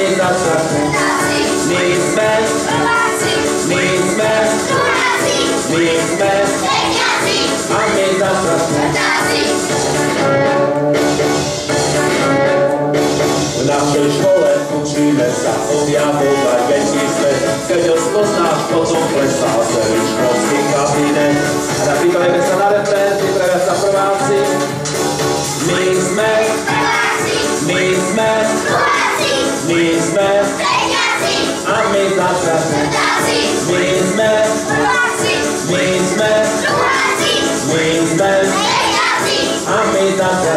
my zase my sme a my zase v našej škole učíme sa objavovať vecí svet, keď ho spoznáš, potom klesá celý školský kabinet. A napýtajme sa na refrén, pripravia sa prváci. My sme a my zase my sme a my zase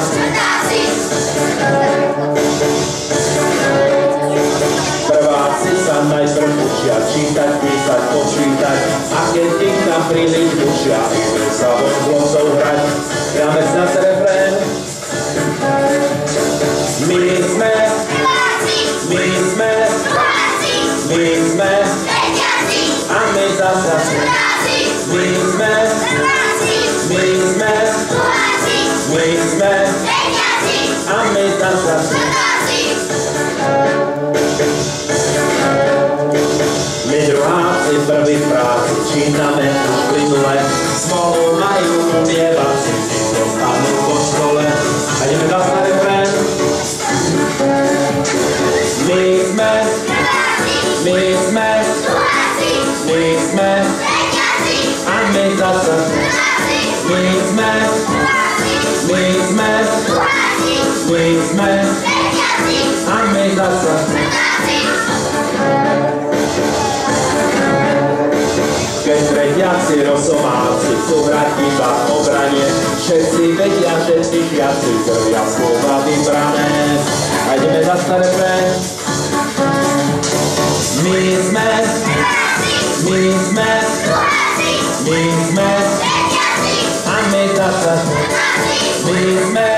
prváci sa najprv učia čítať, písať, počítať a keď ich nám príliš učia, idú sa von hlasou hrať. Hráme zase refrén. My sme a my zase my sme a my zase my druháci prvý v práci čítame už plynule, smolu majú umievací, si dostanú po škole. A ideme zase na refrén. My sme a my zase my sme a my zase keď tretiaci rosomáci chcú hrať iba v obrane, všetci vedia, že tí žiaci krvia slova vybrané. A ideme zase na refrén. My sme a my zase my sme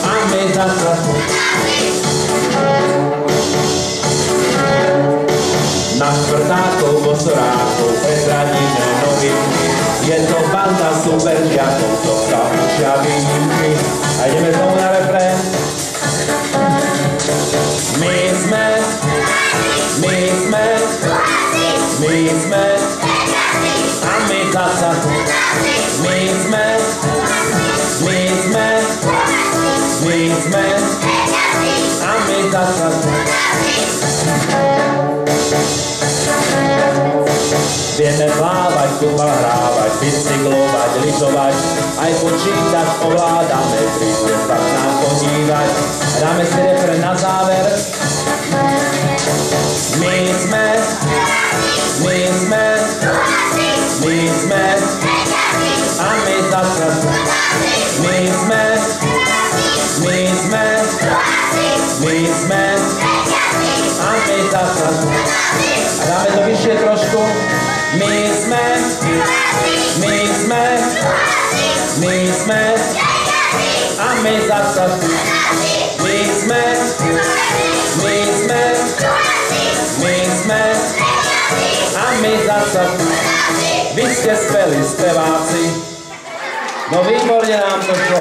a my zase na štvrtákov, bosorákov prezradíme novinky, je to banda super žiakov, to sa učia výnimky. A ideme znovu na refrén. My sme a my zase my sme a my zase vieme plávať, futbal hrávať, bicyklovať, lyžovať, aj počítať ovládame, príďte sa k nám podívať. Dáme si refrén na záver. My sme a my zase my sme a my zase a dáme to vyššie trošku. My sme a my zase my sme a my zase vy ste skvelí speváci. No výborne nám to šlo.